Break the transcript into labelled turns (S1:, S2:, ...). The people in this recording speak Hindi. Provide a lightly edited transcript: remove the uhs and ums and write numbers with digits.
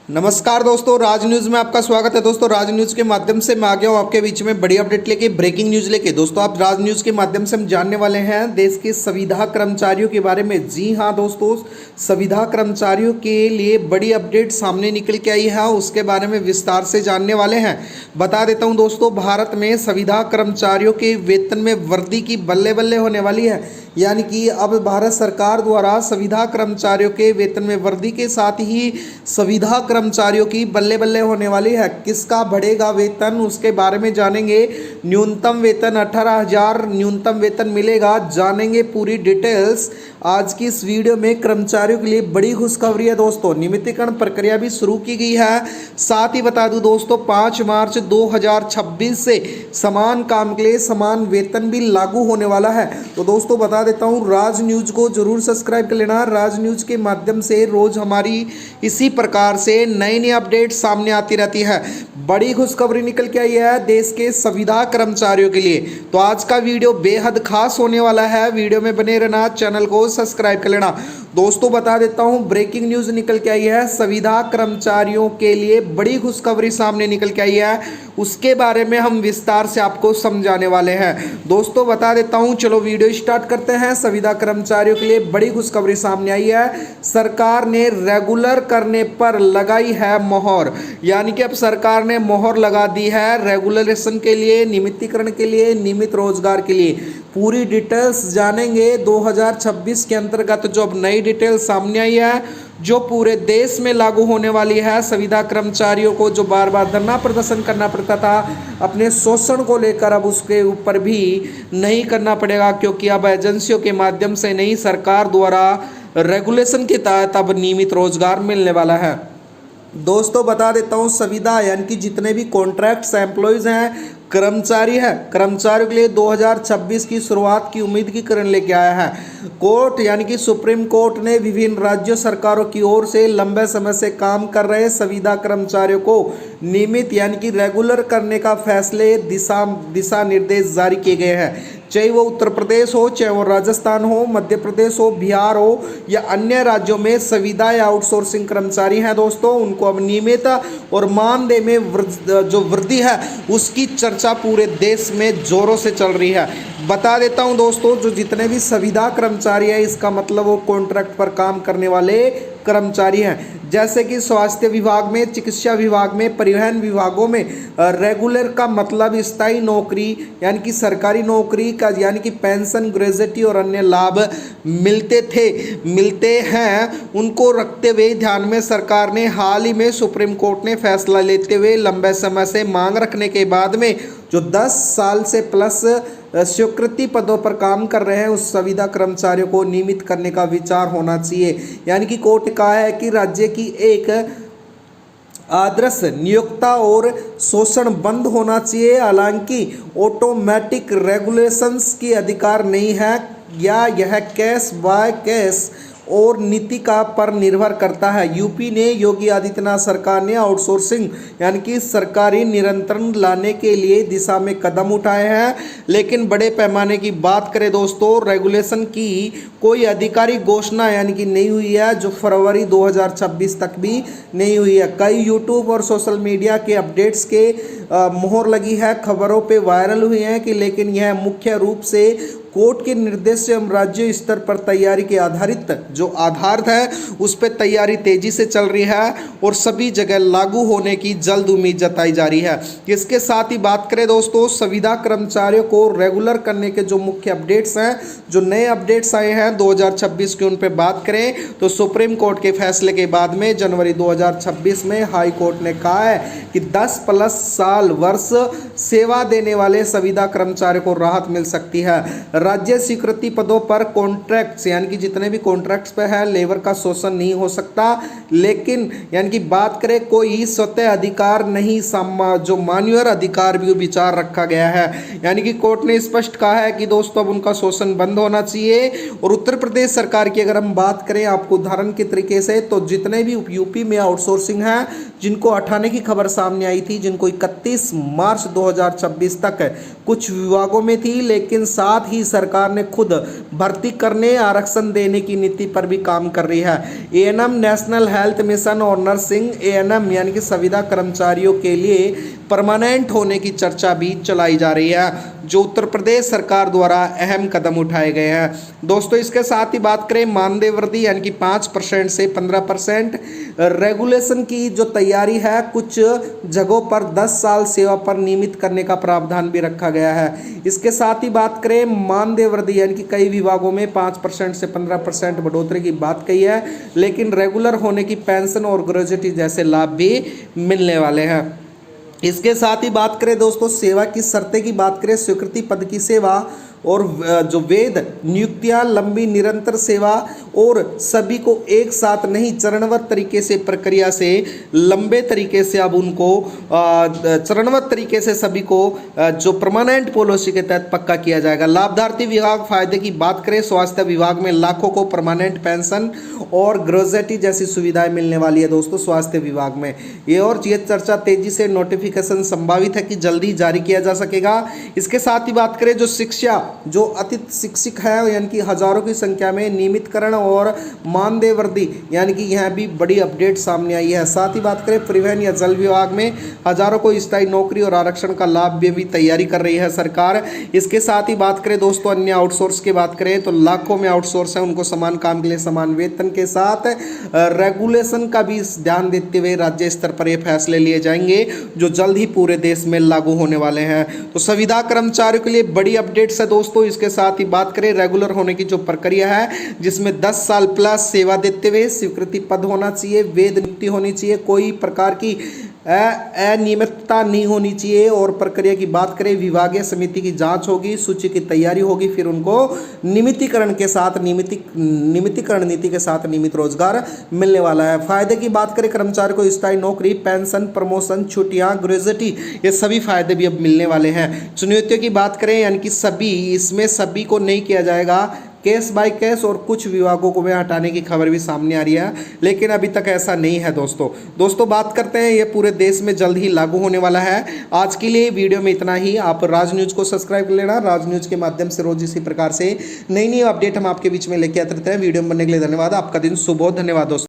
S1: नमस्कार दोस्तों, राज न्यूज़ में आपका स्वागत है। दोस्तों, राज न्यूज़ के माध्यम से मैं आ गया हूँ आपके बीच में बड़ी अपडेट लेके, ब्रेकिंग न्यूज़ लेके। दोस्तों, आप राज न्यूज़ के माध्यम से हम जानने वाले हैं देश के संविदा कर्मचारियों के बारे में। जी हाँ दोस्तों, संविदा कर्मचारियों के लिए बड़ी अपडेट सामने निकल के आई है, उसके बारे में विस्तार से जानने वाले हैं। बता देता हूँ दोस्तों, भारत में संविदा कर्मचारियों के वेतन में वृद्धि की बल्ले बल्ले होने वाली है। यानी कि अब भारत सरकार द्वारा संविदा कर्मचारियों के वेतन में वृद्धि के साथ ही संविदा कर्मचारियों की बल्ले बल्ले होने वाली है। किसका बढ़ेगा वेतन, उसके बारे में जानेंगे। न्यूनतम वेतन 18,000 न्यूनतम वेतन मिलेगा, जानेंगे पूरी डिटेल्स आज की इस वीडियो में। कर्मचारियों के लिए बड़ी खुशखबरी है दोस्तों, नियमितीकरण प्रक्रिया भी शुरू की गई है। साथ ही बता दूं दोस्तों, 5 मार्च 2026 से समान काम के लिए समान वेतन भी लागू होने वाला है। तो दोस्तों बता देता हूं, राज न्यूज़ को जरूर सब्सक्राइब कर लेना। राज न्यूज़ के माध्यम से रोज हमारी इसी प्रकार से नई नई अपडेट सामने आती रहती है। बड़ी खुशखबरी निकल के आई है देश के संविदा कर्मचारियों के लिए। तो आज का वीडियो बेहद खास होने वाला है, वीडियो में बने रहना, चैनल को सब्सक्राइब कर लेना। दोस्तों बता देता हूं, ब्रेकिंग न्यूज़ निकल के आई है, संविदा कर्मचारियों के लिए बड़ी खुशखबरी सामने निकल के आई है, उसके बारे में हम विस्तार से आपको समझाने वाले हैं। दोस्तों बता देता हूं, चलो वीडियो स्टार्ट करते हैं। संविदा कर्मचारियों के लिए बड़ी खुशखबरी सामने आई है। सरकार ने रेगुलर करने पर लगाई है मोहर, यानी कि अब सरकार ने मोहर लगा दी है रेगुलरेशन के लिए, नियमितीकरण के लिए, नियमित रोजगार के लिए। पूरी डिटेल्स जानेंगे। 2026 के अंतर्गत जो अब नई डिटेल सामने आई है, जो पूरे देश में लागू होने वाली है। संविदा कर्मचारियों को जो बार बार धरना प्रदर्शन करना पड़ता था अपने शोषण को लेकर, अब उसके ऊपर भी नहीं करना पड़ेगा, क्योंकि अब एजेंसियों के माध्यम से नहीं, सरकार द्वारा रेगुलेशन के तहत अब नियमित रोजगार मिलने वाला है। दोस्तों बता देता हूँ, संविदा यानी कि जितने भी कॉन्ट्रैक्ट्स एम्प्लॉयज़ हैं, कर्मचारी है, कर्मचारियों के लिए 2026 की शुरुआत की उम्मीद की किरण लेके आया है। कोर्ट यानी कि सुप्रीम कोर्ट ने विभिन्न राज्य सरकारों की ओर से लंबे समय से काम कर रहे संविदा कर्मचारियों को नियमित यानी कि रेगुलर करने का फैसले दिशा निर्देश जारी किए गए हैं। चाहे वो उत्तर प्रदेश हो, चाहे वो राजस्थान हो, मध्य प्रदेश हो, बिहार हो या अन्य राज्यों में संविदा या आउटसोर्सिंग कर्मचारी हैं दोस्तों, उनको अब नियमित और मानदेय में जो वृद्धि है उसकी चर्चा पूरे देश में जोरों से चल रही है। बता देता हूं दोस्तों, जो जितने भी संविदा कर्मचारी हैं, इसका मतलब वो कॉन्ट्रैक्ट पर काम करने वाले कर्मचारी हैं। जैसे कि स्वास्थ्य विभाग में, चिकित्सा विभाग में, परिवहन विभागों में रेगुलर का मतलब स्थायी नौकरी यानी कि सरकारी नौकरी का, यानी कि पेंशन, ग्रेजुटी और अन्य लाभ मिलते हैं। उनको रखते हुए ध्यान में सरकार ने हाल ही में सुप्रीम कोर्ट ने फैसला लेते हुए लंबे समय से मांग रखने के बाद में जो 10 साल से प्लस स्वीकृति पदों पर काम कर रहे हैं, उस संविदा कर्मचारियों को नियमित करने का विचार होना चाहिए। यानी कि कोर्ट कहा है कि राज्य की एक आदर्श नियोक्ता और शोषण बंद होना चाहिए। हालांकि ऑटोमेटिक रेगुलेशंस की अधिकार नहीं है, या यह केस बाय केस और नीति का पर निर्भर करता है। यूपी ने योगी आदित्यनाथ सरकार ने आउटसोर्सिंग यानी कि सरकारी नियंत्रण लाने के लिए दिशा में कदम उठाए हैं, लेकिन बड़े पैमाने की बात करें दोस्तों, रेगुलेशन की कोई आधिकारिक घोषणा यानी कि नहीं हुई है, जो फरवरी 2026 तक भी नहीं हुई है। कई यूट्यूब और सोशल मीडिया के अपडेट्स के मोहर लगी है, खबरों पे वायरल हुई हैं कि, लेकिन यह मुख्य रूप से कोर्ट के निर्देश से हम राज्य स्तर पर तैयारी के आधारित जो आधार है उस पर तैयारी तेजी से चल रही है और सभी जगह लागू होने की जल्द उम्मीद जताई जा रही है। इसके साथ ही बात करें दोस्तों, संविदा कर्मचारियों को रेगुलर करने के जो मुख्य अपडेट्स हैं, जो नए अपडेट्स आए हैं 2026 के, उन पर बात करें तो सुप्रीम कोर्ट के फैसले के बाद में जनवरी 2026 में हाई कोर्ट ने कहा है कि 10+ साल वर्ष सेवा देने वाले संविदा कर्मचारियों को राहत मिल सकती है। राज्य स्वीकृति पदों पर कॉन्ट्रैक्ट्स यानी कि जितने भी कॉन्ट्रैक्ट्स पे है, लेबर का शोषण नहीं हो सकता। लेकिन यानी कि बात करें, कोई स्वतः अधिकार नहीं, जो मान्युअर अधिकार भी विचार रखा गया है। यानी कि कोर्ट ने स्पष्ट कहा है कि दोस्तों अब उनका शोषण बंद होना चाहिए। और उत्तर प्रदेश सरकार की अगर हम बात करें आपको उदाहरण के तरीके से, तो जितने भी यूपी में आउटसोर्सिंग है, जिनको हटाने की खबर सामने आई थी, जिनको 31 मार्च 2026 तक कुछ विभागों में थी, लेकिन साथ ही सरकार ने खुद भर्ती करने, आरक्षण देने की नीति पर भी काम कर रही है। एएनएम, नेशनल हेल्थ मिशन और नर्सिंग एएनएम यानी कि संविदा कर्मचारियों के लिए परमानेंट होने की चर्चा भी चलाई जा रही है, जो उत्तर प्रदेश सरकार द्वारा अहम कदम उठाए गए हैं। दोस्तों इसके साथ ही बात करें मानदेय वृद्धि यानी कि 5% से 15% रेगुलेशन की जो तैयारी है, कुछ जगहों पर 10 साल सेवा पर नियमित करने का प्रावधान भी रखा गया है। इसके साथ ही बात करें मानदेय वृद्धि यानी कि कई विभागों में 5% से 15% बढ़ोतरी की बात कही है, लेकिन रेगुलर होने की पेंशन और ग्रेजुएटी जैसे लाभ भी मिलने वाले हैं। इसके साथ ही बात करें दोस्तों सेवा की शर्तें की बात करें, स्वीकृति पद की सेवा और जो वेद नियुक्तियां, लंबी निरंतर सेवा और सभी को एक साथ नहीं, चरणबद्ध तरीके से प्रक्रिया से लंबे तरीके से अब उनको चरणबद्ध तरीके से सभी को जो परमानेंट पॉलिसी के तहत पक्का किया जाएगा। लाभार्थी विभाग फायदे की बात करें, स्वास्थ्य विभाग में लाखों को परमानेंट पेंशन और ग्रेजुएटी जैसी सुविधाएं मिलने वाली है दोस्तों स्वास्थ्य विभाग में। ये और ये चर्चा तेजी से नोटिफिकेशन संभावित है कि जल्दी जारी किया जा सकेगा। इसके साथ ही बात करें जो शिक्षा, जो अतिथि शिक्षक है यानी कि हजारों की संख्या में नियमितकरण और मानदेय वृद्धि यानी कि यह भी बड़ी अपडेट सामने आई है। साथ ही बात करें परिवहन या जल विभाग में हजारों को स्थायी नौकरी और आरक्षण का लाभ भी तैयारी कर रही है सरकार। इसके साथ ही बात करें दोस्तों अन्य आउटसोर्स की बात करें तो लाखों में आउटसोर्स है, उनको समान काम के लिए समान वेतन के साथ रेगुलेशन का भी ध्यान देते हुए राज्य स्तर पर ये फैसले लिए जाएंगे, जो जल्द ही पूरे देश में लागू होने वाले हैं। तो संविदा कर्मचारियों के लिए बड़ी अपडेट्स है दोस्तों। इसके साथ ही बात करें रेगुलर होने की जो प्रक्रिया है, जिसमें 10 साल प्लस सेवा देते हुए स्वीकृति पद होना चाहिए, वेद नियुक्ति होनी चाहिए, कोई प्रकार की अनियमितता नहीं होनी चाहिए। और प्रक्रिया की बात करें विभागीय समिति की जांच होगी, सूची की तैयारी होगी, फिर उनको नियमितीकरण के साथ नियमितीकरण नीति के साथ नियमित रोजगार मिलने वाला है। फायदे की बात करें कर्मचारी को स्थायी नौकरी, पेंशन, प्रमोशन, छुट्टियां, ग्रेजुएटी ये सभी फायदे भी अब मिलने वाले हैं। चुनौतियों की बात करें यानी कि सभी इसमें सभी को नहीं किया जाएगा केस बाय केस, और कुछ विभागों को में हटाने की खबर भी सामने आ रही है, लेकिन अभी तक ऐसा नहीं है दोस्तों बात करते हैं ये पूरे देश में जल्द ही लागू होने वाला है। आज के लिए वीडियो में इतना ही। आप राज न्यूज़ को सब्सक्राइब कर लेना। राज न्यूज़ के माध्यम से रोज इसी प्रकार से नई नई अपडेट हम आपके बीच में लेके आते रहते हैं। वीडियो में बनने के लिए धन्यवाद। आपका दिन शुभ हो। धन्यवाद दोस्तों।